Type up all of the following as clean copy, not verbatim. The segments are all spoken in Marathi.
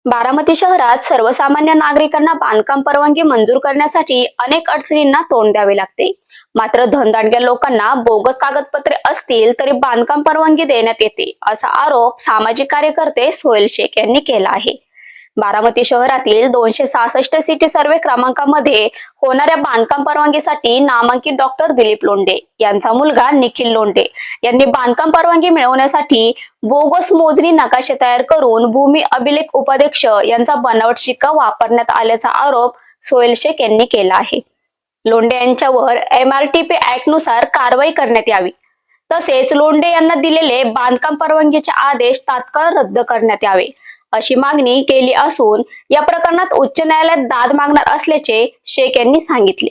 बारामती शहरात सर्वसामान्य नागरिकांना बांधकाम परवानगी मंजूर करण्यासाठी अनेक अडचणींना तोंड द्यावे लागते। मात्र धनदांडग्या लोकांना बोगस कागदपत्रे असतील तरी बांधकाम परवानगी देण्यात येते, असा आरोप सामाजिक कार्यकर्ते सोहेल शेख यांनी केला आहे। बारामती शहरातील 266 सिटी सर्वे क्रमांकामध्ये होणाऱ्या बांधकाम परवानगीसाठी नामांकित डॉक्टर दिलीप लोंढे यांचा मुलगा निखिल लोंढे यांनी बांधकाम परवानगी मिळवण्यासाठी बोगस मोजणी नकाशे तयार करून भूमी अभिलेख उपाध्यक्ष यांचा बनावट शिक्का वापरण्यात आल्याचा आरोप सोहेल शेख यांनी केला आहे। लोंढे यांच्यावर MRTP ऍक्ट नुसार कारवाई करण्यात यावी, तसेच लोंढे यांना दिलेले बांधकाम परवानगीचे आदेश तात्काळ रद्द करण्यात यावे, अशी मागणी केली असून या प्रकरणात उच्च न्यायालयात दाद मागणार असल्याचे शेख यांनी सांगितले।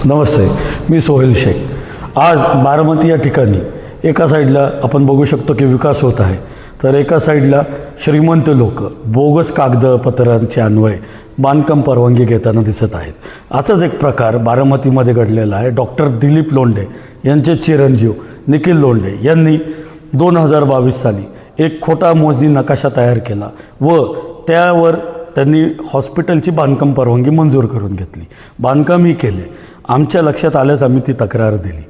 नमस्ते, मी सोहेल शेख। आज बारामती या ठिकाणी एका साईडला आपण बघू शकतो की विकास होत आहे, तर एका साईडला श्रीमंत लोक बोगस कागदपत्रांचे अन्वय बांधकाम परवानगी घेताना दिसत आहेत। असाच एक प्रकार बारामतीमध्ये घडलेला आहे। डॉक्टर दिलीप लोंढे यांचे चिरंजीव निखिल लोंढे यांनी 2022 साली एक खोटा मोजणी नकाशा तयार केला व त्यावर त्यांनी हॉस्पिटलची बांधकाम परवानगी मंजूर करून घेतली, बांधकामही केले। आमच्या लक्षात आल्यास आम्ही ती तक्रार दिली।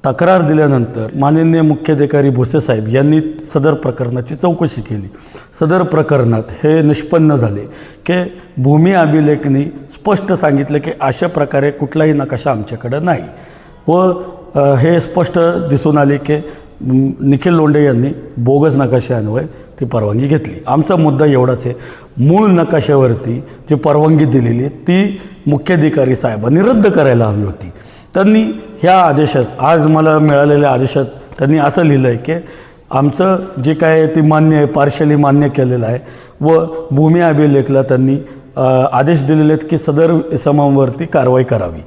तक्रार दिल्यानंतर माननीय मुख्याधिकारी भुसेसाहेब यांनी सदर प्रकरणाची चौकशी केली। सदर प्रकरणात हे निष्पन्न झाले की भूमी अभिलेखनी स्पष्ट सांगितले की अशा प्रकारे कुठलाही नकाशा आमच्याकडे नाही व हे स्पष्ट दिसून आले की निखिल लोंढे यांनी बोगस नकाशान्वये ती परवानगी घेतली। आमचा मुद्दा एवढाच आहे, मूळ नकाशावरती जी परवानगी दिलेली ती मुख्याधिकारी साहेबांनी रद्द करायला हवी होती। त्यांनी ह्या आदेशात, आज मला मिळालेल्या आदेशात त्यांनी असं लिहिलं आहे की आमचं जे काय आहे ते मान्य आहे, पार्शली मान्य केलेलं आहे व भूमी अभिलेखला त्यांनी आदेश दिलेले आहेत की सदर इसमांवरती कारवाई करावी,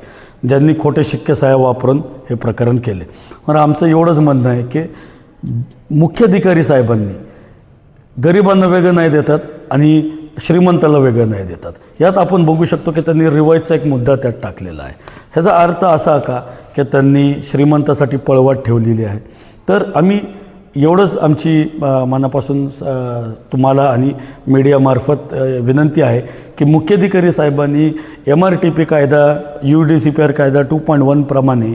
ज्यांनी खोटे शिक्के सह्या वापरून हे प्रकरण केले। पण आमचं एवढंच म्हणणं आहे की मुख्याधिकारी साहेबांनी गरिबांना वेगळं नाही देतात आणि श्रीमंताला वेगळं नाही देतात। यात आपण बघू शकतो की त्यांनी रिवाईजचा एक मुद्दा त्यात टाकलेला आहे। ह्याचा अर्थ असा का की त्यांनी श्रीमंतासाठी पळवाट ठेवलेली आहे। तर आम्ही एवढंच आमची मनापासून तुम्हाला आणि मीडियामार्फत विनंती आहे की मुख्याधिकारी साहेबांनी MRTP कायदा UDCPR कायदा 2.1 प्रमाणे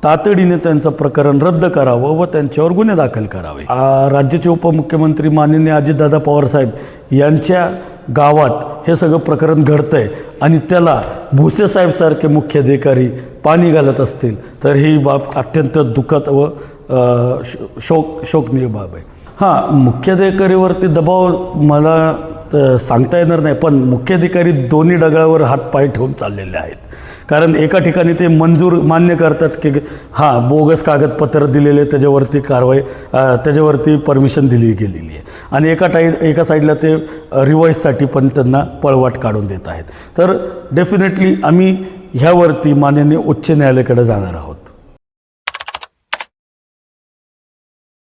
तातडीने त्यांचं प्रकरण रद्द करावं व त्यांच्यावर गुन्हे दाखल करावे। राज्याचे उपमुख्यमंत्री माननीय अजितदादा पवार साहेब यांच्या गावात हे सगळं प्रकरण घडतं आहे आणि त्याला भुसेसाहेबसारखे मुख्याधिकारी पाणी घालत असतील तर ही बाब अत्यंत दुःखद व शोकनीय बाब आहे। हां, मुख्याधिकारीवरती दबाव मला सांगता येणार नाही, पण मुख्याधिकारी दोन्ही डगळावर हातपाय ठेवून चाललेले आहेत। कारण एका ठिकाणी ते मान्य करतात की हां, बोगस कागदपत्र दिलेले, त्याच्यावरती कारवाई, त्याच्यावरती परमिशन दिली गेलेली आहे आणि एका साईडला ते रिवाईजसाठी पण त्यांना पळवाट काढून देत आहेत। तर डेफिनेटली आम्ही ह्यावरती माननीय उच्च न्यायालयाकडे जाणार आहोत।